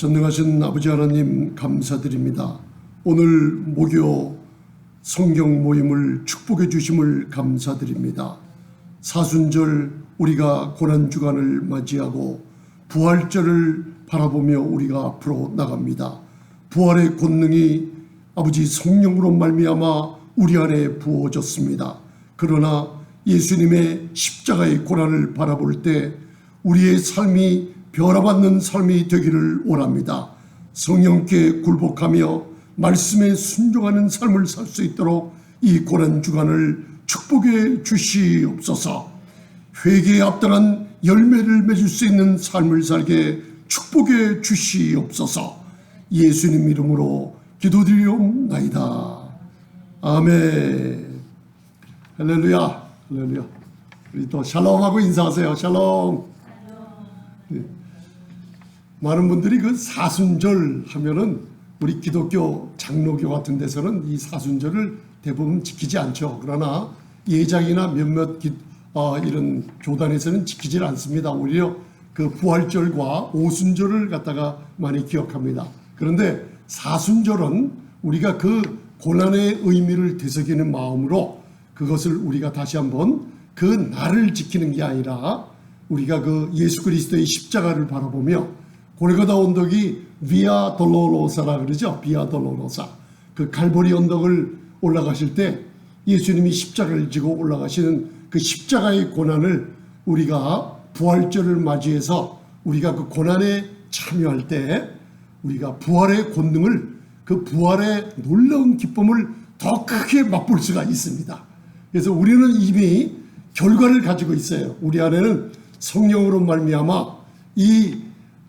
전능하신 아버지 하나님 감사드립니다. 오늘 목요 성경 모임을 축복해 주심을 감사드립니다. 사순절 우리가 고난주간을 맞이하고 부활절을 바라보며 우리가 앞으로 나갑니다. 부활의 권능이 아버지 성령으로 말미암아 우리 안에 부어졌습니다. 그러나 예수님의 십자가의 고난을 바라볼 때 우리의 삶이 변화받는 삶이 되기를 원합니다. 성령께 굴복하며 말씀에 순종하는 삶을 살 수 있도록 이 고난주간을 축복해 주시옵소서. 회개에 합당한 열매를 맺을 수 있는 삶을 살게 축복해 주시옵소서. 예수님 이름으로 기도드리옵나이다. 아멘. 할렐루야. 할렐루야. 우리 또 샬롬하고 인사하세요. 샬롬. 네. 많은 분들이 그 사순절 하면은 우리 기독교 장로교 같은 데서는 이 사순절을 대부분 지키지 않죠. 그러나 예장이나 몇몇 이런 교단에서는 지키질 않습니다. 오히려 그 부활절과 오순절을 갖다가 많이 기억합니다. 그런데 사순절은 우리가 그 고난의 의미를 되새기는 마음으로 그것을 우리가 다시 한번 그 날을 지키는 게 아니라 우리가 그 예수 그리스도의 십자가를 바라보며 골고다 언덕이 비아 돌로로사라 그러죠. 비아 돌로로사. 그 갈보리 언덕을 올라가실 때 예수님이 십자가를 지고 올라가시는 그 십자가의 고난을 우리가 부활절을 맞이해서 우리가 그 고난에 참여할 때 우리가 부활의 권능을 그 부활의 놀라운 기쁨을 더 크게 맛볼 수가 있습니다. 그래서 우리는 이미 결과를 가지고 있어요. 우리 안에는 성령으로 말미암아 이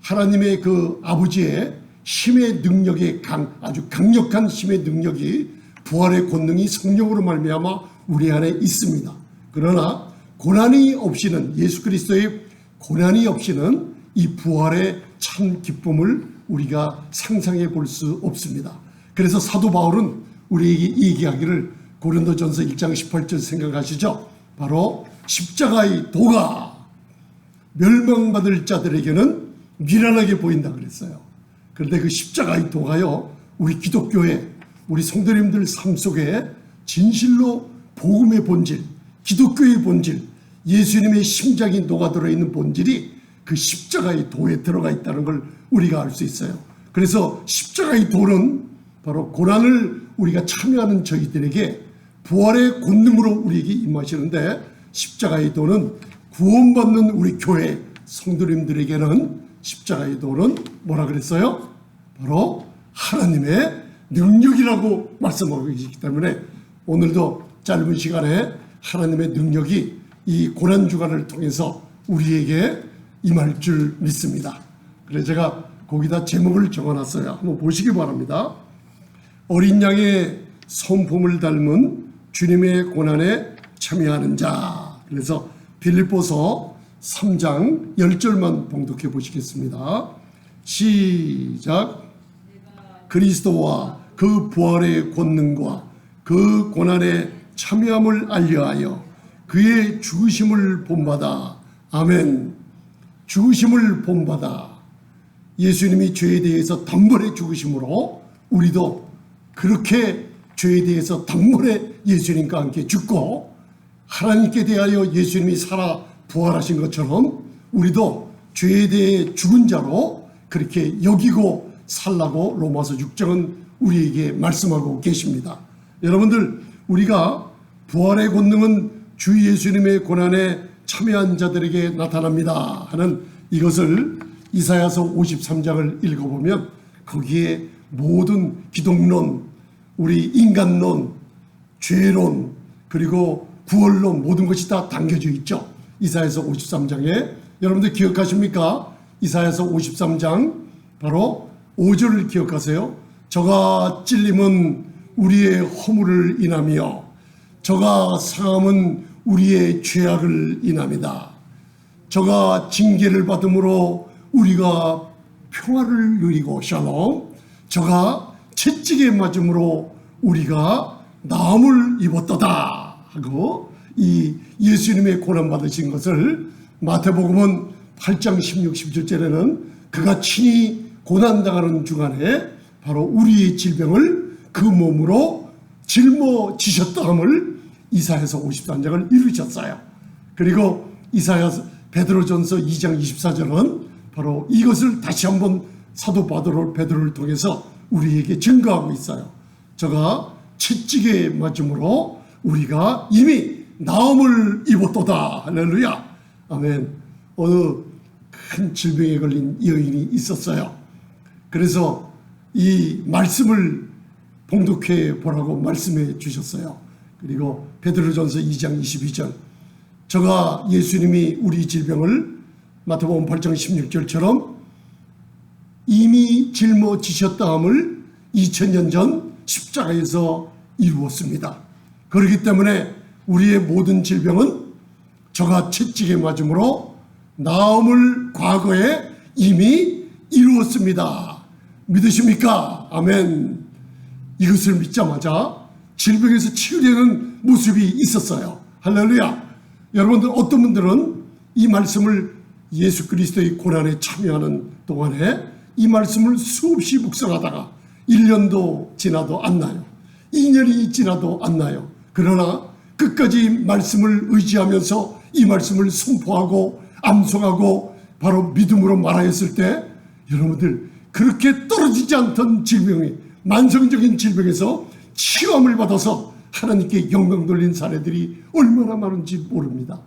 하나님의 그 아버지의 힘의 능력이 아주 강력한 힘의 능력이 부활의 권능이 성령으로 말미암아 우리 안에 있습니다. 그러나 고난이 없이는 예수 그리스도의 고난이 없이는 이 부활의 참 기쁨을 우리가 상상해 볼 수 없습니다. 그래서 사도 바울은 우리에게 얘기하기를 고린도전서 1장 18절 생각하시죠? 바로 십자가의 도가 멸망받을 자들에게는 미련하게 보인다 그랬어요. 그런데 그 십자가의 도가요, 우리 기독교의 우리 성도님들 삶 속에 진실로 복음의 본질, 기독교의 본질, 예수님의 심장이 녹아들어 있는 본질이 그 십자가의 도에 들어가 있다는 걸 우리가 알 수 있어요. 그래서 십자가의 도는 바로 고난을 우리가 참여하는 저희들에게 부활의 권능으로 우리에게 임하시는데, 십자가의 도는 구원받는 우리 교회 성도님들에게는 십자가의 도는 뭐라 그랬어요? 바로 하나님의 능력이라고 말씀하고 계시기 때문에 오늘도 짧은 시간에 하나님의 능력이 이 고난주간을 통해서 우리에게 임할 줄 믿습니다. 그래서 제가 거기다 제목을 적어놨어요. 한번 보시기 바랍니다. 어린 양의 성품을 닮은 주님의 고난에 참여하는 자. 그래서 빌립보서 3장 10절만 봉독해 보시겠습니다. 시작. 그리스도와 그 부활의 권능과 그 고난에 참여함을 알려하여 그의 죽으심을 본받아. 아멘. 죽으심을 본받아. 예수님이 죄에 대해서 단번에 죽으심으로 우리도 그렇게 죄에 대해서 단번에 예수님과 함께 죽고 하나님께 대하여 예수님이 살아 부활하신 것처럼 우리도 죄에 대해 죽은 자로 그렇게 여기고 살라고 로마서 6장은 우리에게 말씀하고 계십니다. 여러분들, 우리가 부활의 권능은 주 예수님의 고난에 참여한 자들에게 나타납니다 하는 이것을 이사야서 53장을 읽어보면 거기에 모든 기독론, 우리 인간론, 죄론, 그리고 구원론 모든 것이 다 담겨져 있죠. 이사야서 53장에 여러분들 기억하십니까? 이사야서 53장 바로 5절을 기억하세요. 저가 찔림은 우리의 허물을 인하며 저가 상함은 우리의 죄악을 인함이다. 저가 징계를 받음으로 우리가 평화를 누리고 샬롬, 저가 채찍에 맞음으로 우리가 나음을 입었도다 하고 이 예수님의 고난받으신 것을 마태복음은 8장 16, 17절에는 그가 친히 고난당하는 주간에 바로 우리의 질병을 그 몸으로 짊어지셨다 함을 이사야서 53장을 이루셨어요. 그리고 베드로전서 2장 24절은 바로 이것을 다시 한번 사도 베드로를 통해서 우리에게 증거하고 있어요. 저가 채찍에 맞음으로 우리가 이미 나음을 입었도다. 할렐루야. 아멘. 어느 큰 질병에 걸린 여인이 있었어요. 그래서 이 말씀을 봉독해 보라고 말씀해 주셨어요. 그리고 베드로전서 2장 22절, 저가 예수님이 우리 질병을 마태복음 8장 16절처럼 이미 짊어지셨다 함을 2000년 전 십자가에서 이루었습니다. 그렇기 때문에 우리의 모든 질병은 저가 채찍에 맞음으로 나음을 과거에 이미 이루었습니다. 믿으십니까? 아멘. 이것을 믿자마자 질병에서 치유되는 모습이 있었어요. 할렐루야. 여러분들, 어떤 분들은 이 말씀을 예수 그리스도의 고난에 참여하는 동안에 이 말씀을 수없이 묵상하다가 1년도 지나도 안 나요. 2년이 지나도 안 나요. 그러나 끝까지 말씀을 의지하면서 이 말씀을 선포하고 암송하고 바로 믿음으로 말하였을 때 여러분들, 그렇게 떨어지지 않던 질병이, 만성적인 질병에서 치유함을 받아서 하나님께 영광 돌린 사례들이 얼마나 많은지 모릅니다.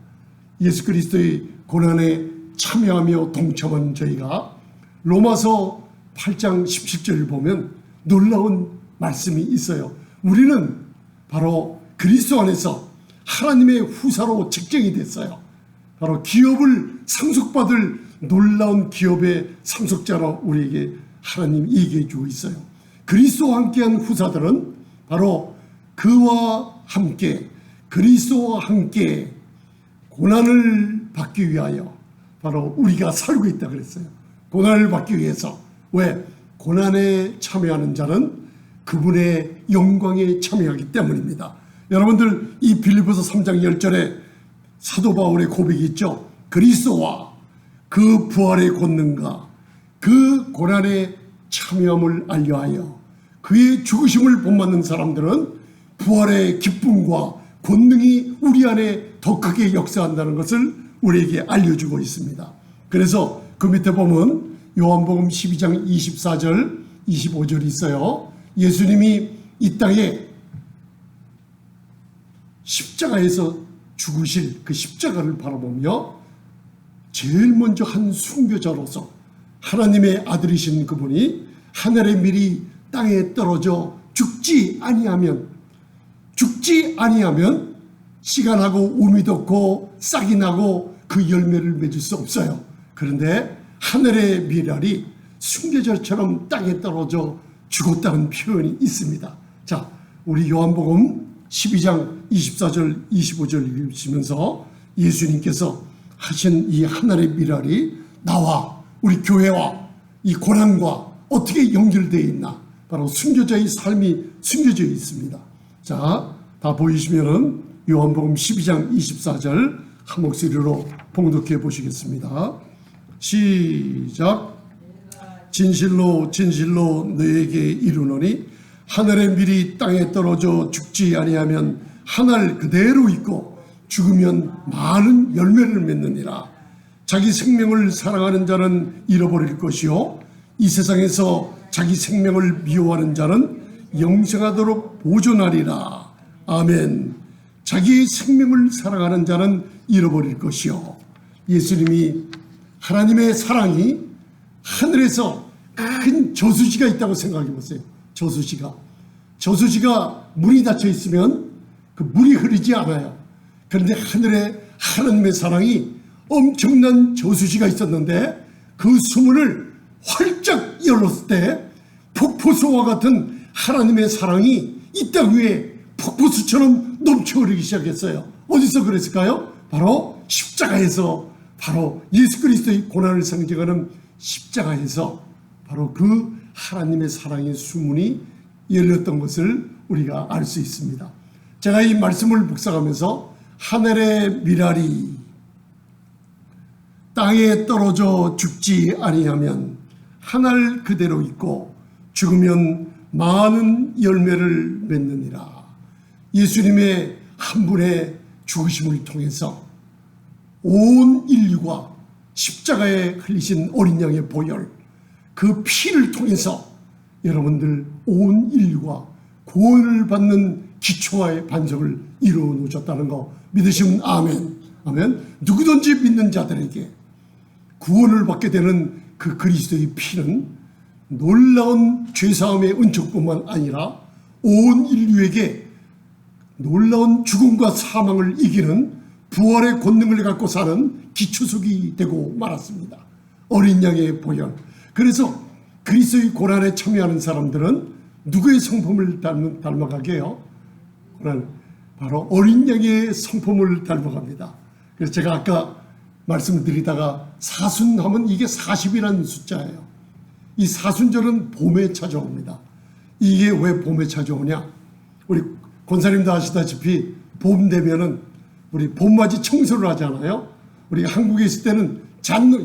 예수 그리스도의 고난에 참여하며 동참한 저희가 로마서 8장 17절을 보면 놀라운 말씀이 있어요. 우리는 바로 그리스도 안에서 하나님의 후사로 책정이 됐어요. 바로 기업을 상속받을 놀라운 기업의 상속자로 우리에게 하나님 얘기해 주고 있어요. 그리스도와 함께한 후사들은 바로 그와 함께, 그리스도와 함께 고난을 받기 위하여 바로 우리가 살고 있다 그랬어요. 고난을 받기 위해서. 왜? 고난에 참여하는 자는 그분의 영광에 참여하기 때문입니다. 여러분들, 이 빌립보서 3장 10절에 사도 바울의 고백이 있죠. 그리스도와 그 부활의 권능과 그 고난에 참여함을 알려하여 그의 죽으심을 본받는 사람들은 부활의 기쁨과 권능이 우리 안에 더 크게 역사한다는 것을 우리에게 알려주고 있습니다. 그래서 그 밑에 보면 요한복음 12장 24절 25절이 있어요. 예수님이 이 땅에 십자가에서 죽으실 그 십자가를 바라보며 제일 먼저 한 순교자로서 하나님의 아들이신 그분이 하늘의 밀이 땅에 떨어져 죽지 아니하면 씨가 나고 우미 돋고 싹이 나고 그 열매를 맺을 수 없어요. 그런데 하늘의 밀알이 순교자처럼 땅에 떨어져 죽었다는 표현이 있습니다. 자, 우리 요한복음 12장 24절 25절 읽으시면서 예수님께서 하신 이 하늘의 밀알이 나와 우리 교회와 이 고난과 어떻게 연결되어 있나, 바로 순교자의 삶이 숨겨져 있습니다. 자, 다 보이시면은 요한복음 12장 24절 한 목소리로 봉독해 보시겠습니다. 시작. 진실로 진실로 너에게 이르노니 하늘의 밀이 땅에 떨어져 죽지 아니하면 하늘 그대로 있고 죽으면 많은 열매를 맺느니라. 자기 생명을 사랑하는 자는 잃어버릴 것이요 이 세상에서 자기 생명을 미워하는 자는 영생하도록 보존하리라. 아멘. 자기 생명을 사랑하는 자는 잃어버릴 것이요. 예수님이 하나님의 사랑이 하늘에서 큰 저수지가 있다고 생각해 보세요. 저수지가 문이 닫혀 있으면 그 물이 흐르지 않아요. 그런데 하늘에 하나님의 사랑이 엄청난 저수지가 있었는데 그 수문을 활짝 열었을 때 폭포수와 같은 하나님의 사랑이 이 땅 위에 폭포수처럼 넘쳐흐르기 시작했어요. 어디서 그랬을까요? 바로 십자가에서, 바로 예수 그리스도의 고난을 상징하는 십자가에서 바로 그 하나님의 사랑의 수문이 열렸던 것을 우리가 알 수 있습니다. 제가 이 말씀을 묵상하면서 하늘의 밀알이 땅에 떨어져 죽지 아니하면 한 알 그대로 있고 죽으면 많은 열매를 맺느니라. 예수님의 한 분의 죽으심을 통해서 온 인류가 십자가에 흘리신 어린 양의 보혈, 그 피를 통해서 여러분들 온 인류가 구원을 받는 기초와의 반석을 이루어 놓으셨다는 거 믿으시면 아멘. 아멘. 누구든지 믿는 자들에게 구원을 받게 되는 그 그리스도의 피는 놀라운 죄사함의 은총뿐만 아니라 온 인류에게 놀라운 죽음과 사망을 이기는 부활의 권능을 갖고 사는 기초석이 되고 말았습니다. 어린 양의 보혈. 그래서 그리스도의 고난에 참여하는 사람들은 누구의 성품을 닮아가게요? 바로 어린 양의 성품을 닮아갑니다. 그래서 제가 아까 말씀드리다가 사순하면 이게 40이라는 숫자예요. 이 사순절은 봄에 찾아옵니다. 이게 왜 봄에 찾아오냐? 우리 권사님도 아시다시피 봄 되면은 우리 봄맞이 청소를 하잖아요. 우리 한국에 있을 때는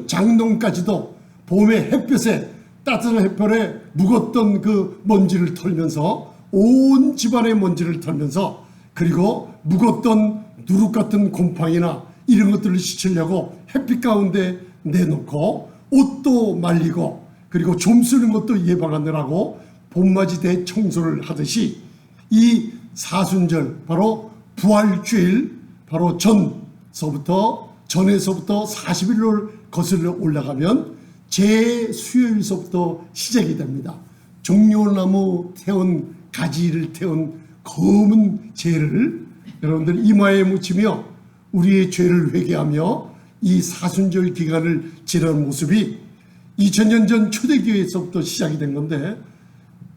장롱까지도 봄의 햇볕에 따뜻한 햇볕에 묵었던 그 먼지를 털면서 온 집안의 먼지를 털면서 그리고 묵었던 누룩 같은 곰팡이나 이런 것들을 씻으려고 햇빛 가운데 내놓고 옷도 말리고 그리고 좀 쓰는 것도 예방하느라고 봄맞이 대청소를 하듯이 이 사순절 바로 부활주일 바로 전에서부터 40일로 거슬러 올라가면 제수요일서부터 시작이 됩니다. 종려나무 태운 가지를 태운 검은 재를 여러분들 이마에 묻히며 우리의 죄를 회개하며 이 사순절 기간을 지나는 모습이 2000년 전 초대교회에서부터 시작이 된 건데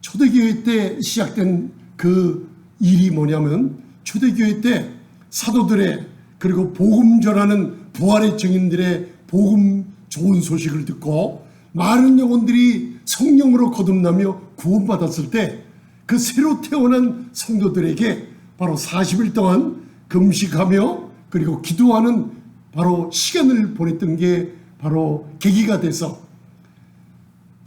초대교회 때 시작된 그 일이 뭐냐면 초대교회 때 사도들의 그리고 복음 전하는 부활의 증인들의 복음 좋은 소식을 듣고 많은 영혼들이 성령으로 거듭나며 구원받았을 때 그 새로 태어난 성도들에게 바로 40일 동안 금식하며 그리고 기도하는 바로 시간을 보냈던 게 바로 계기가 돼서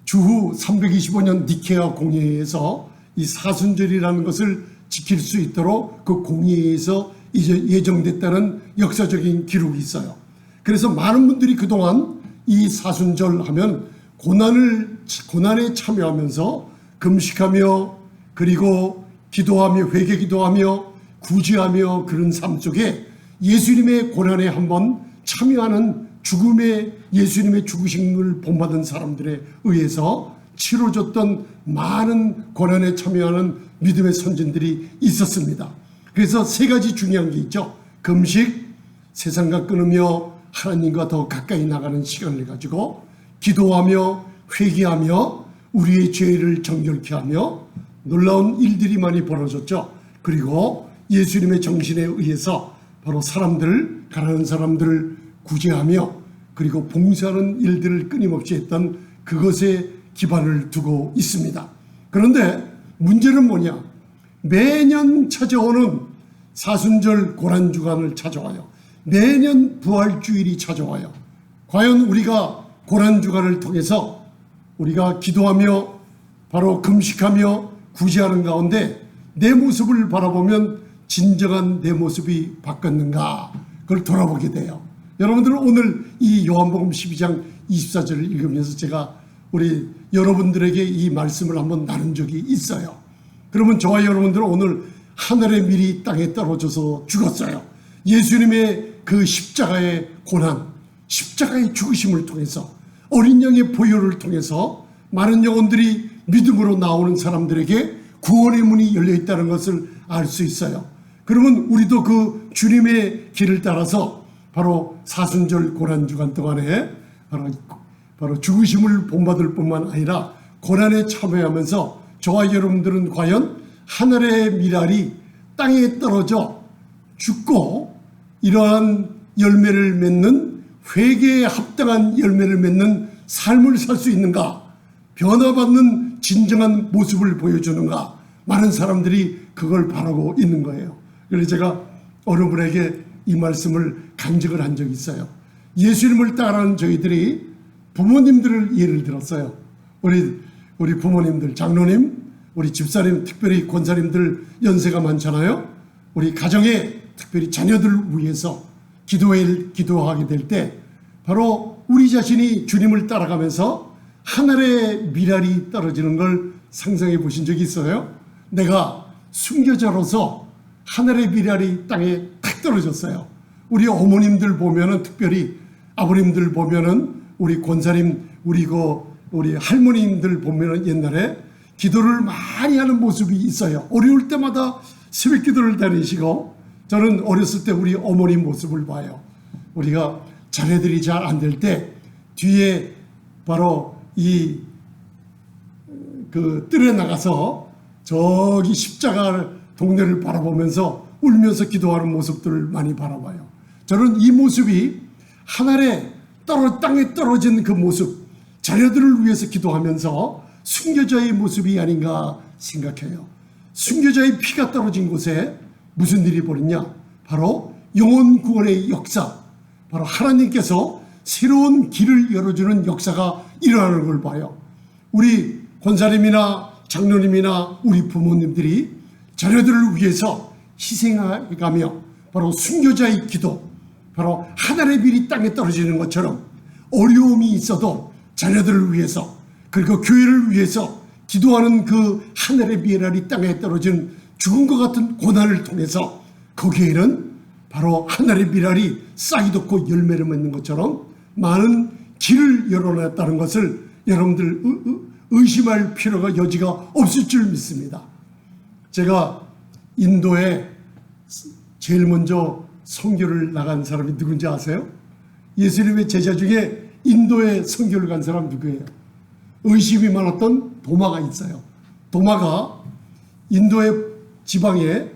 주후 325년 니케아 공회에서 이 사순절이라는 것을 지킬 수 있도록 그 공회에서 이제 예정됐다는 역사적인 기록이 있어요. 그래서 많은 분들이 그동안 이 사순절 하면 고난에 참여하면서 금식하며 그리고 기도하며 회개 기도하며 구제하며 그런 삶 속에 예수님의 고난에 한번 참여하는 예수님의 죽으심을 본받은 사람들에 의해서 치러졌던 많은 고난에 참여하는 믿음의 선진들이 있었습니다. 그래서 세 가지 중요한 게 있죠. 금식, 세상과 끊으며 하나님과 더 가까이 나가는 시간을 가지고 기도하며 회개하며 우리의 죄를 정결케 하며 놀라운 일들이 많이 벌어졌죠. 그리고 예수님의 정신에 의해서 바로 가난한 사람들을 구제하며 그리고 봉사하는 일들을 끊임없이 했던 그것에 기반을 두고 있습니다. 그런데 문제는 뭐냐? 매년 찾아오는 사순절 고난주간을 찾아와요. 매년 부활주일이 찾아와요. 과연 우리가 고난주간을 통해서 우리가 기도하며 바로 금식하며 구제하는 가운데 내 모습을 바라보면 진정한 내 모습이 바뀌었는가 그걸 돌아보게 돼요. 여러분들은 오늘 이 요한복음 12장 24절을 읽으면서 제가 우리 여러분들에게 이 말씀을 한번 나눈 적이 있어요. 그러면 저와 여러분들은 오늘 하늘의 밀이 땅에 떨어져서 죽었어요. 예수님의 그 십자가의 고난, 십자가의 죽으심을 통해서 어린 양의 보혈을 통해서 많은 영혼들이 믿음으로 나오는 사람들에게 구원의 문이 열려 있다는 것을 알 수 있어요. 그러면 우리도 그 주님의 길을 따라서 바로 사순절 고난주간 동안에 바로 죽으심을 본받을 뿐만 아니라 고난에 참여하면서 저와 여러분들은 과연 하늘의 밀알이 땅에 떨어져 죽고 이러한 열매를 맺는 회개에 합당한 열매를 맺는 삶을 살 수 있는가? 변화받는 진정한 모습을 보여주는가? 많은 사람들이 그걸 바라고 있는 거예요. 그래서 제가 어느 분에게 이 말씀을 강적을 한 적이 있어요. 예수님을 따라하는 저희들이 부모님들을 예를 들었어요. 우리 부모님들, 장로님, 우리 집사님, 특별히 권사님들 연세가 많잖아요. 우리 가정에 특별히 자녀들을 위해서 기도하게 될 때 바로 우리 자신이 주님을 따라가면서 하늘의 미랄이 떨어지는 걸 상상해 보신 적이 있어요? 내가 순교자로서 하늘의 미랄이 땅에 탁 떨어졌어요. 우리 어머님들 보면은, 특별히 아버님들 보면은, 우리 권사님, 우리 할머님들 보면은 옛날에 기도를 많이 하는 모습이 있어요. 어려울 때마다 새벽 기도를 다니시고, 저는 어렸을 때 우리 어머니 모습을 봐요. 우리가 자녀들이 잘 안 될 때 뒤에 바로 뜰에 나가서 저기 십자가 동네를 바라보면서 울면서 기도하는 모습들을 많이 바라봐요. 저는 이 모습이 하늘에 땅에 떨어진 그 모습, 자녀들을 위해서 기도하면서 순교자의 모습이 아닌가 생각해요. 순교자의 피가 떨어진 곳에 무슨 일이 벌어졌냐? 바로 영혼 구원의 역사, 바로 하나님께서 새로운 길을 열어주는 역사가 일어나는 걸 봐요. 우리 권사님이나 장로님이나 우리 부모님들이 자녀들을 위해서 희생해가며 바로 순교자의 기도, 바로 하늘의 빌이 땅에 떨어지는 것처럼 어려움이 있어도 자녀들을 위해서, 그리고 교회를 위해서 기도하는 그 하늘의 미랄이 땅에 떨어진 죽은 것 같은 고난을 통해서 거기에는 바로 하늘의 미랄이 싹이 돋고 열매를 맺는 것처럼 많은 길을 열어놨다는 것을 여러분들 의심할 필요가 여지가 없을 줄 믿습니다. 제가 인도에 제일 먼저 선교를 나간 사람이 누군지 아세요? 예수님의 제자 중에 인도에 선교를 간 사람 누구예요? 의심이 많았던 도마가 있어요. 도마가 인도의 지방에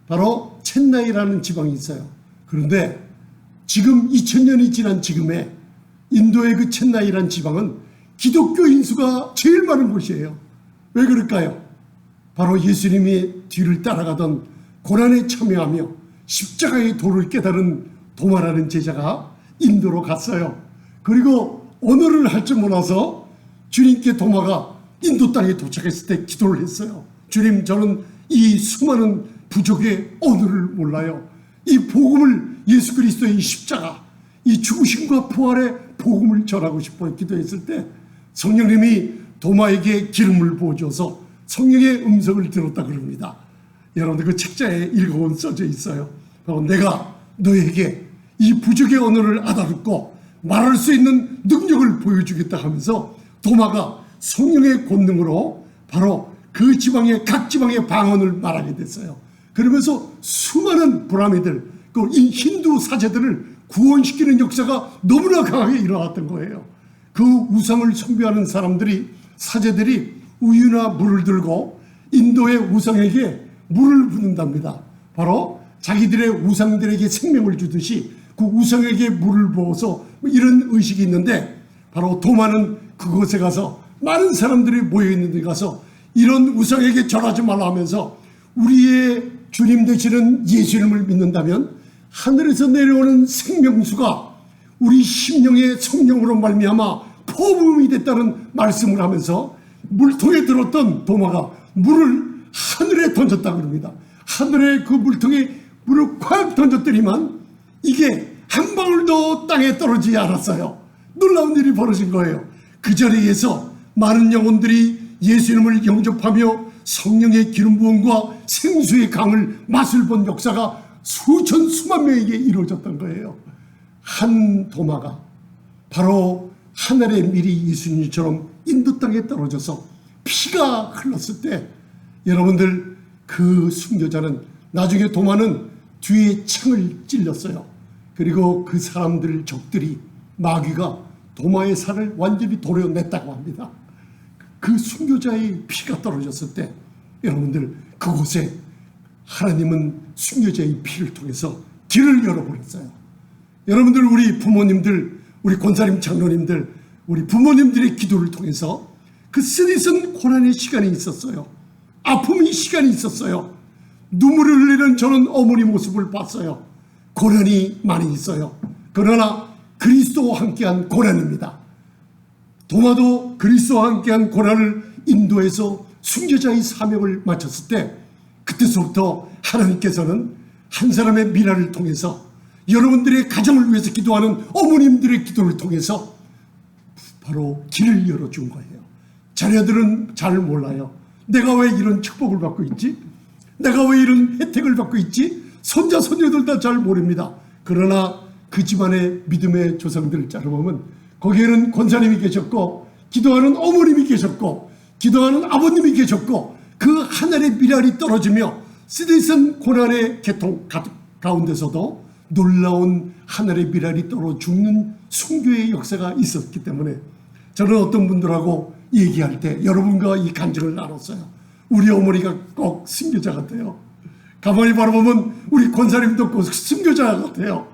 바로 첸나이라는 지방이 있어요. 그런데 지금 2000년이 지난 지금에 인도의 그 첸나이라는 지방은 기독교인 수가 제일 많은 곳이에요. 왜 그럴까요? 바로 예수님이 뒤를 따라가던 고난에 참여하며 십자가의 도를 깨달은 도마라는 제자가 인도로 갔어요. 그리고 언어를 할 줄 몰라서 주님께 도마가 인도 땅에 도착했을 때 기도를 했어요. 주님, 저는 이 수많은 부족의 언어를 몰라요. 이 복음을, 예수 그리스도의 이 십자가, 이 죽으심과 부활의 복음을 전하고 싶어요. 기도했을 때 성령님이 도마에게 기름을 부어줘서 성령의 음성을 들었다 그럽니다. 여러분들 그 책자에 읽어본 써져 있어요. 바로 내가 너에게 이 부족의 언어를 알아듣고 말할 수 있는 능력을 보여주겠다 하면서 도마가 성령의 권능으로 바로 그 지방의 각 지방의 방언을 말하게 됐어요. 그러면서 수많은 브라미들, 그 힌두 사제들을 구원시키는 역사가 너무나 강하게 일어났던 거예요. 그 우상을 숭배하는 사제들이 우유나 물을 들고 인도의 우상에게 물을 붓는답니다. 바로 자기들의 우상들에게 생명을 주듯이 그 우상에게 물을 부어서 이런 의식이 있는데, 바로 도마는 그곳에 가서 많은 사람들이 모여있는 데 가서 이런 우상에게 절하지 말라 하면서 우리의 주님 되시는 예수님을 믿는다면 하늘에서 내려오는 생명수가 우리 심령의 성령으로 말미암아 포부음이 됐다는 말씀을 하면서 물통에 들었던 도마가 물을 하늘에 던졌다 그럽니다. 하늘에 그 물통에 물을 콱 던졌더니만 이게 한 방울도 땅에 떨어지지 않았어요. 놀라운 일이 벌어진 거예요. 그 자리에서 많은 영혼들이 예수님을 영접하며 성령의 기름 부음과 생수의 강을 맛을 본 역사가 수만 명에게 이루어졌던 거예요. 한 도마가 바로 하늘의 미리 예수님처럼 인도 땅에 떨어져서 피가 흘렀을 때, 여러분들 그 순교자는, 나중에 도마는 뒤에 창을 찔렸어요. 그리고 그 사람들 적들이, 마귀가 도마의 살을 완전히 도려냈다고 합니다. 그 순교자의 피가 떨어졌을 때 여러분들 그곳에 하나님은 순교자의 피를 통해서 길을 열어버렸어요. 여러분들, 우리 부모님들, 우리 권사님, 장로님들, 우리 부모님들의 기도를 통해서 그 쓰디쓴 고난의 시간이 있었어요. 아픔의 시간이 있었어요. 눈물을 흘리는 저는 어머니 모습을 봤어요. 고난이 많이 있어요. 그러나 그리스도와 함께한 고난입니다. 도마도 그리스도와 함께한 고난을 인도해서 순교자의 사명을 마쳤을 때, 그때서부터 하나님께서는 한 사람의 미라를 통해서, 여러분들의 가정을 위해서 기도하는 어머님들의 기도를 통해서 바로 길을 열어준 거예요. 자녀들은 잘 몰라요. 내가 왜 이런 축복을 받고 있지? 내가 왜 이런 혜택을 받고 있지? 손자 손녀들 다 잘 모릅니다. 그러나 그 집안의 믿음의 조상들을 짜려보면 거기에는 권사님이 계셨고, 기도하는 어머님이 계셨고, 기도하는 아버님이 계셨고, 그 하늘의 미랄이 떨어지며 쓰디쓴 고난의 계통 가운데서도 놀라운 하늘의 미랄이 떨어 죽는 순교의 역사가 있었기 때문에, 저는 어떤 분들하고 얘기할 때 여러분과 이 간증을 나눴어요. 우리 어머니가 꼭 순교자 같아요. 가만히 바라보면 우리 권사님도 꼭 순교자 같아요.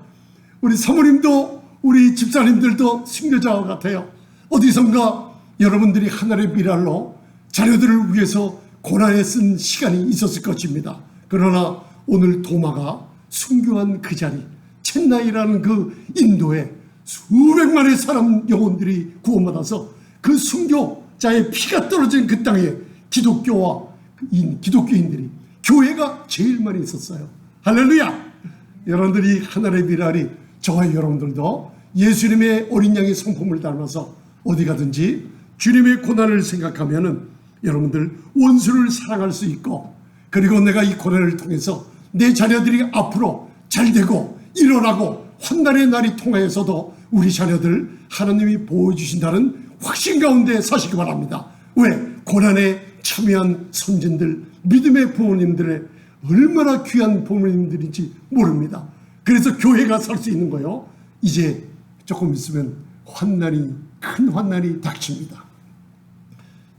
우리 사모님도, 우리 집사님들도 순교자 같아요. 어디선가 여러분들이 하늘의 미랄로 자녀들을 위해서 고난에 쓴 시간이 있었을 것입니다. 그러나 오늘 도마가 순교한 그 자리, 첸나이라는 그 인도에 수백만의 사람 영혼들이 구원받아서 그 순교자의 피가 떨어진 그 땅에 기독교인들이, 교회가 제일 많이 있었어요. 할렐루야! 여러분들이 하늘의 미랄이 저와 여러분들도 예수님의 어린 양의 성품을 닮아서 어디 가든지 주님의 고난을 생각하면은 여러분들 원수를 사랑할 수 있고, 그리고 내가 이 고난을 통해서 내 자녀들이 앞으로 잘되고 일어나고 환난의 날이 통하여서도 우리 자녀들 하나님이 보여주신다는 확신 가운데 사시기 바랍니다. 왜? 고난에 참여한 선진들, 믿음의 부모님들의 얼마나 귀한 부모님들인지 모릅니다. 그래서 교회가 살 수 있는 거요. 이제 조금 있으면 큰 환난이 닥칩니다.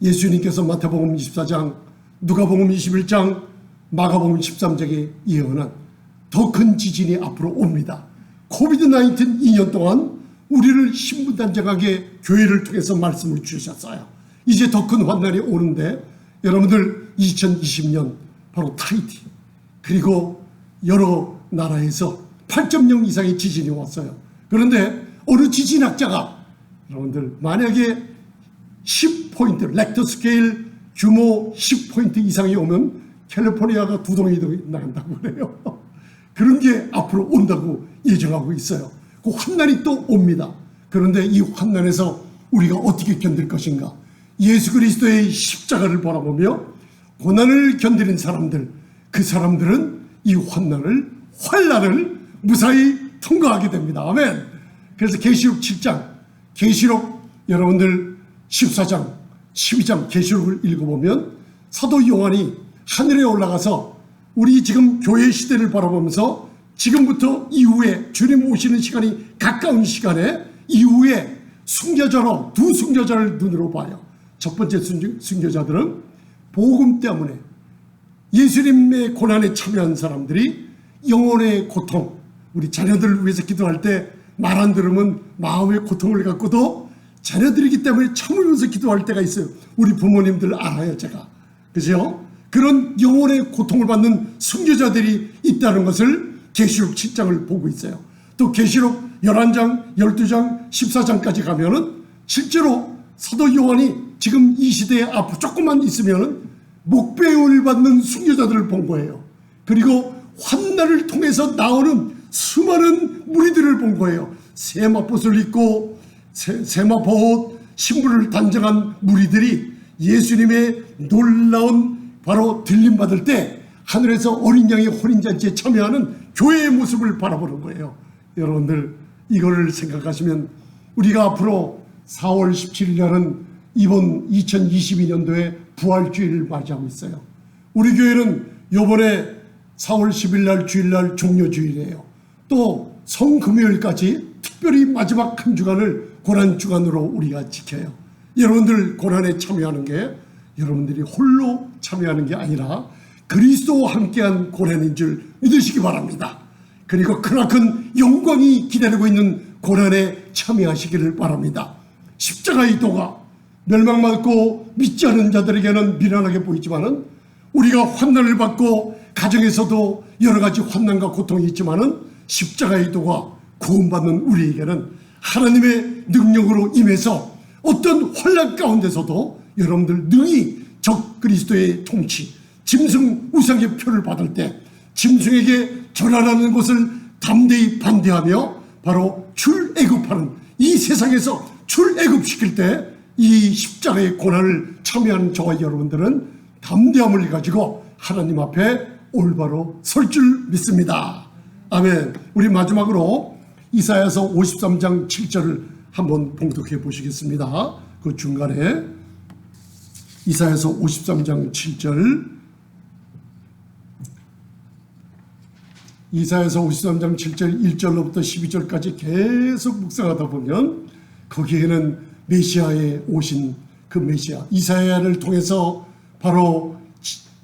예수님께서 마태복음 24장, 누가복음 21장, 마가복음 13장에 예언한 더 큰 지진이 앞으로 옵니다. 코비드-19 2년 동안 우리를 신분단장하게 교회를 통해서 말씀을 주셨어요. 이제 더 큰 환난이 오는데, 여러분들 2020년 바로 타이티, 그리고 여러 나라에서 8.0 이상의 지진이 왔어요. 그런데 어느 지진학자가 여러분들 만약에 10포인트, 렉터 스케일 규모 10포인트 이상이 오면 캘리포니아가 두 동이 나간다고 그래요. 그런 게 앞으로 온다고 예정하고 있어요. 그 환난이 또 옵니다. 그런데 이 환난에서 우리가 어떻게 견딜 것인가? 예수 그리스도의 십자가를 바라보며 고난을 견디는 사람들, 그 사람들은 이 환난을 무사히 통과하게 됩니다. 아멘. 그래서 계시록 7장, 계시록 여러분들 14장, 12장 계시록을 읽어보면 사도 요한이 하늘에 올라가서 우리 지금 교회 시대를 바라보면서 지금부터 이후에 주님 오시는 시간이 가까운 시간에 이후에 순교자로 두 순교자를 눈으로 봐요. 첫 번째 순교자들은 복음 때문에 예수님의 고난에 참여한 사람들이 영혼의 고통, 우리 자녀들을 위해서 기도할 때 말 안 들으면 마음의 고통을 갖고도 자녀들이기 때문에 참으면서 기도할 때가 있어요. 우리 부모님들 알아요, 제가. 그죠? 그런 영혼의 고통을 받는 순교자들이 있다는 것을 계시록 7장을 보고 있어요. 또 계시록 11장, 12장, 14장까지 가면은 실제로 사도 요한이 지금 이 시대에 앞으로 조금만 있으면은 목배임을 받는 순교자들을 본 거예요. 그리고 환난을 통해서 나오는 수많은 무리들을 본 거예요. 세마포옷을 입고 세마포옷 신부를 단정한 무리들이 예수님의 놀라운 바로 들림 받을 때 하늘에서 어린 양의 혼인잔치에 참여하는 교회의 모습을 바라보는 거예요. 여러분들 이거를 생각하시면 우리가 앞으로 4월 17일 날은 이번 2022년도에 부활주일을 맞이하고 있어요. 우리 교회는 요번에 4월 10일 날 주일날 종료주일이에요. 또 성금요일까지 특별히 마지막 한 주간을 고난주간으로 우리가 지켜요. 여러분들 고난에 참여하는 게 여러분들이 홀로 참여하는 게 아니라 그리스도와 함께한 고난인 줄 믿으시기 바랍니다. 그리고 크나큰 영광이 기다리고 있는 고난에 참여하시기를 바랍니다. 십자가의 도가 멸망받고 믿지 않은 자들에게는 미련하게 보이지만은 우리가 환난을 받고 가정에서도 여러 가지 환난과 고통이 있지만은 십자가의 도가 구원받는 우리에게는 하나님의 능력으로 임해서 어떤 환난 가운데서도 여러분들 능히 적 그리스도의 통치, 짐승 우상의 표를 받을 때 짐승에게 절하라는 것을 담대히 반대하며 바로 출애굽하는, 이 세상에서 출애굽시킬 때 이 십자가의 고난을 참여하는 저와 여러분들은 담대함을 가지고 하나님 앞에 올바로 설 줄 믿습니다. 아멘. 우리 마지막으로 이사야서 53장 7절을 한번 봉독해 보시겠습니다. 그 중간에 이사야서 53장 7절, 이사야서 53장 7절 1절로부터 12절까지 계속 묵상하다 보면 거기에는 메시아에 오신 그 메시아 이사야를 통해서 바로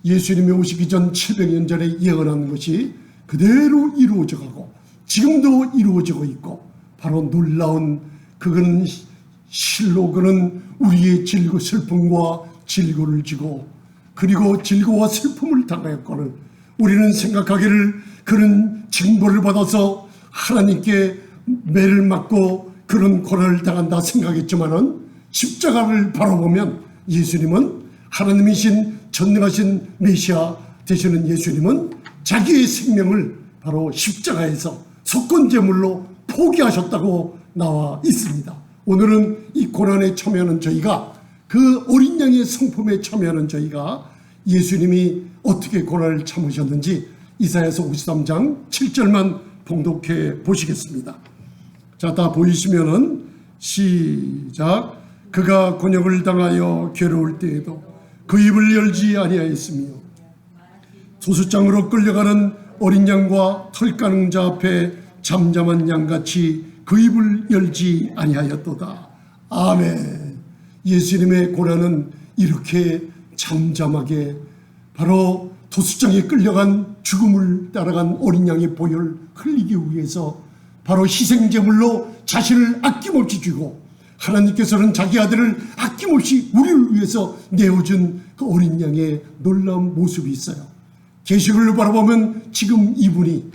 예수님이 오시기 전 700년 전에 예언한 것이 그대로 이루어져 가고 지금도 이루어지고 있고, 바로 놀라운 그는 실로 그는 우리의 슬픔과 질고를 지고 그리고 질고와 슬픔을 당하였거늘 우리는 생각하기를 그는 징벌을 받아서 하나님께 매를 맞고 그런 고난을 당한다 생각했지만은 십자가를 바라보면 예수님은 하나님이신 전능하신 메시아 되시는 예수님은 자기의 생명을 바로 십자가에서 속건제물로 포기하셨다고 나와 있습니다. 오늘은 이 고난에 참여하는 저희가, 그 어린 양의 성품에 참여하는 저희가 예수님이 어떻게 고난을 참으셨는지 이사야서 53장 7절만 봉독해 보시겠습니다. 자, 다 보이시면은 시작. 그가 곤욕을 당하여 괴로울 때에도 그 입을 열지 아니하였으며 소수장으로 끌려가는 어린 양과 털 까는 자 앞에 잠잠한 양같이 그 입을 열지 아니하였도다. 아멘. 예수님의 고난은 이렇게 잠잠하게 바로 도수장에 끌려간 죽음을 따라간 어린 양의 보혈을 흘리기 위해서 바로 희생제물로 자신을 아낌없이 주고, 하나님께서는 자기 아들을 아낌없이 우리를 위해서 내어준 그 어린 양의 놀라운 모습이 있어요. 계시록을 바라보면 지금 이분이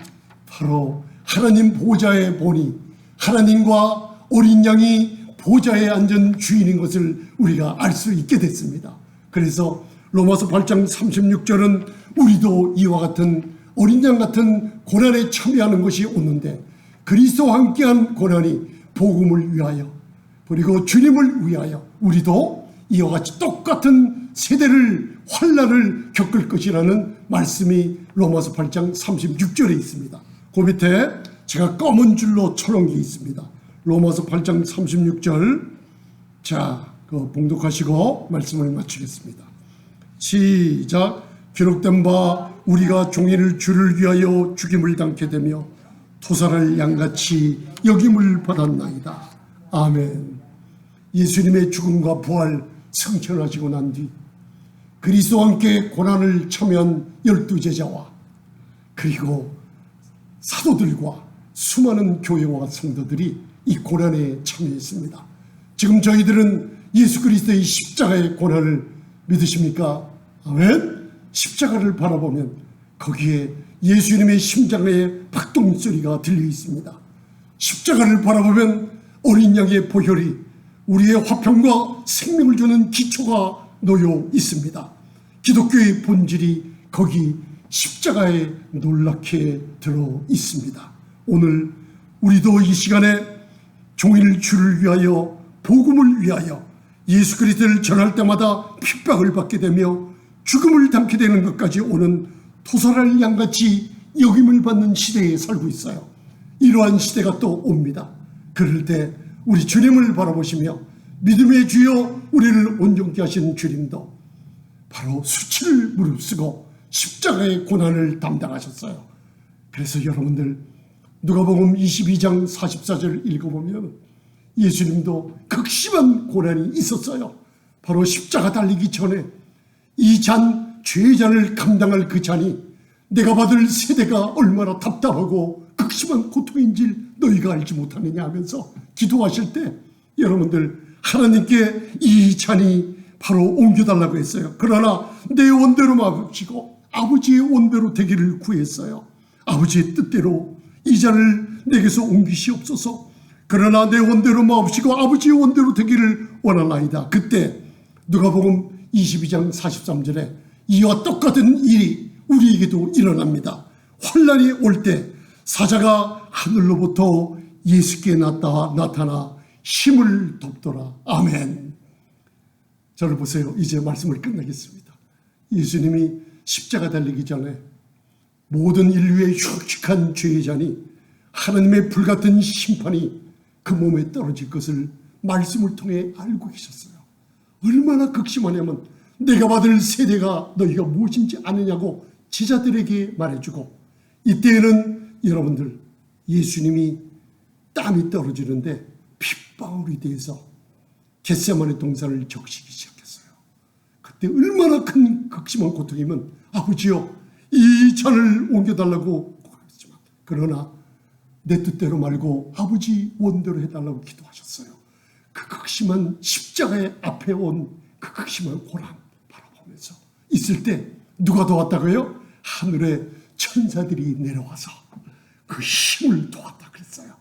바로 하나님 보좌에 보니 하나님과 어린 양이 보좌에 앉은 주인인 것을 우리가 알 수 있게 됐습니다. 그래서 로마서 8장 36절은 우리도 이와 같은 어린 양 같은 고난에 참여하는 것이 오는데, 그리스도와 함께한 고난이 복음을 위하여 그리고 주님을 위하여 우리도 이와 같이 똑같은 세대를 환난을 겪을 것이라는 말씀이 로마서 8장 36절에 있습니다. 그 밑에 제가 검은 줄로 쳐놓은 게 있습니다. 로마서 8장 36절, 자, 그 봉독하시고 말씀을 마치겠습니다. 시작. 기록된 바 우리가 종일 주를 위하여 죽임을 당케 되며 토살할 양같이 여김을 받았나이다. 아멘. 예수님의 죽음과 부활 승천하시고 난 뒤 그리스도와 함께 고난을 참여한 12제자와 그리고 사도들과 수많은 교회와 성도들이 이 고난에 참여했습니다. 지금 저희들은 예수 그리스도의 십자가의 고난을 믿으십니까? 아멘. 십자가를 바라보면 거기에 예수님의 심장의 박동소리가 들려 있습니다. 십자가를 바라보면 어린 양의 보혈이 우리의 화평과 생명을 주는 기초가 놓여 있습니다. 기독교의 본질이 거기 십자가에 놀랍게 들어 있습니다. 오늘 우리도 이 시간에 종일 주를 위하여 복음을 위하여 예수 그리스도를 전할 때마다 핍박을 받게 되며 죽음을 당게 되는 것까지 오는 토살할 양같이 여김을 받는 시대에 살고 있어요. 이러한 시대가 또 옵니다. 그럴 때 우리 주님을 바라보시며 믿음의 주여 우리를 온전케 하시는 주님도 바로 수치를 무릅쓰고 십자가의 고난을 담당하셨어요. 그래서 여러분들 누가복음 22장 44절 읽어보면 예수님도 극심한 고난이 있었어요. 바로 십자가 달리기 전에 이 잔, 죄의 잔을 감당할 그 잔이 내가 받을 세대가 얼마나 답답하고 극심한 고통인지 너희가 알지 못하느냐 하면서 기도하실 때 여러분들 하나님께 이 잔이 바로 옮겨달라고 했어요. 그러나 내 원대로 마시고 아버지의 원대로 되기를 구했어요. 아버지의 뜻대로 이 잔을 내게서 옮기시옵소서. 그러나 내 원대로 마옵시고 아버지의 원대로 되기를 원하나이다. 그때 누가복음 22장 43절에 이와 똑같은 일이 우리에게도 일어납니다. 환난이 올 때 사자가 하늘로부터 예수께 나타나 힘을 돕더라. 아멘. 저를 보세요. 이제 말씀을 끝내겠습니다. 예수님이 십자가 달리기 전에 모든 인류의 흉측한 죄의 잔이 하나님의 불같은 심판이 그 몸에 떨어질 것을 말씀을 통해 알고 계셨어요. 얼마나 극심하냐면 내가 받을 세대가 너희가 무엇인지 아느냐고 제자들에게 말해주고, 이때에는 여러분들 예수님이 땀이 떨어지는데 핏방울이 돼서 겟세마네 동산을 적시기 시작했어요. 그때 얼마나 큰 극심한 고통이면 아버지여 이 잔을 옮겨달라고 고백했지만, 그러나 내 뜻대로 말고 아버지 원대로 해달라고 기도하셨어요. 그 극심한 십자가의 앞에 온 그 극심한 고난 바라보면서 있을 때 누가 도왔다고요? 하늘의 천사들이 내려와서 그 힘을 도왔다 그랬어요.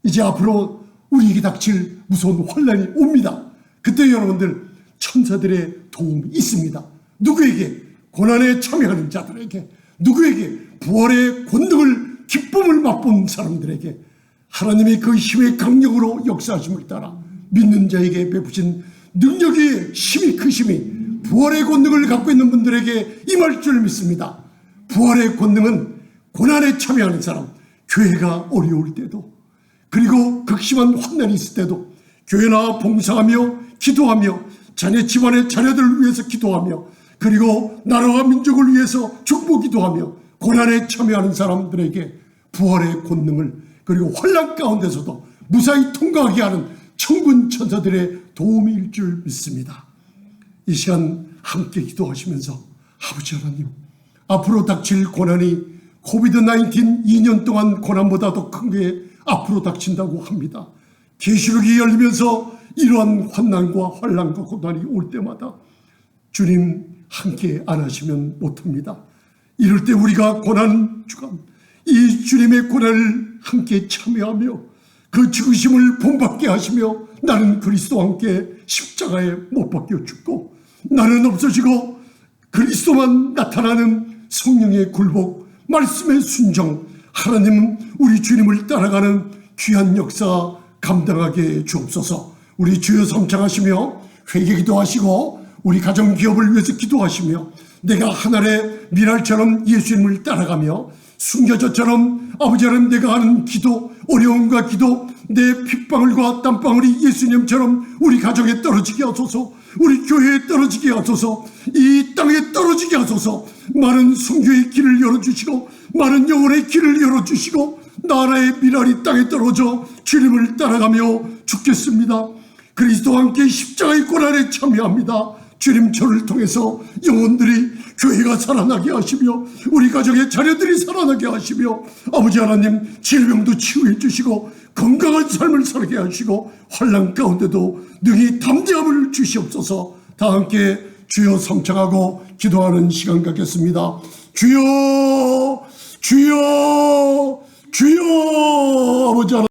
이제 앞으로 우리에게 닥칠 무서운 환난이 옵니다. 그때 여러분들 천사들의 도움이 있습니다. 누구에게? 고난에 참여하는 자들에게, 누구에게? 부활의 권능을 기쁨을 맛본 사람들에게 하나님의 그 힘의 강력으로 역사하심을 따라 믿는 자에게 베푸신 능력이 힘이 크심이 부활의 권능을 갖고 있는 분들에게 임할 줄 믿습니다. 부활의 권능은 고난에 참여하는 사람, 교회가 어려울 때도 그리고 극심한 환난이 있을 때도 교회나 봉사하며 기도하며 자녀 집안의 자녀들을 위해서 기도하며 그리고 나라와 민족을 위해서 축복 기도하며 고난에 참여하는 사람들에게 부활의 권능을, 그리고 환난 가운데서도 무사히 통과하게 하는 천군 천사들의 도움일 줄 믿습니다. 이 시간 함께 기도하시면서 아버지 하나님, 앞으로 닥칠 고난이 코비드-19 2년 동안 고난보다 더 큰 게 앞으로 닥친다고 합니다. 계시록이 열리면서 이러한 환난과 환난과 고난이 올 때마다 주님 함께 안 하시면 못합니다. 이럴 때 우리가 고난 주간 이 주님의 고난을 함께 참여하며 그 죽으심을 본받게 하시며 나는 그리스도와 함께 십자가에 못 박혀 죽고 나는 없어지고 그리스도만 나타나는 성령의 굴복, 말씀의 순종, 하나님 우리 주님을 따라가는 귀한 역사 감당하게 주옵소서. 우리 주여 성창하시며 회개기도 하시고 우리 가정 기업을 위해서 기도하시며 내가 하늘의 미랄처럼 예수님을 따라가며 순교자처럼 아버지 하나님 내가 하는 기도, 어려움과 기도, 내 핏방울과 땀방울이 예수님처럼 우리 가정에 떨어지게 하소서, 우리 교회에 떨어지게 하소서, 이 땅에 떨어지게 하소서. 많은 선교의 길을 열어주시고 많은 영혼의 길을 열어주시고 나라의 미랄이 땅에 떨어져 주님을 따라가며 죽겠습니다. 그리스도와 함께 십자가의 고난에 참여합니다. 주님 저를 통해서 영혼들이 교회가 살아나게 하시며 우리 가정의 자녀들이 살아나게 하시며 아버지 하나님 질병도 치유해 주시고 건강한 삶을 살게 하시고 환난 가운데도 능히 담대함을 주시옵소서. 다 함께 주여 성창하고 기도하는 시간 갖겠습니다. 주여 주여 주여. 아버지 하나님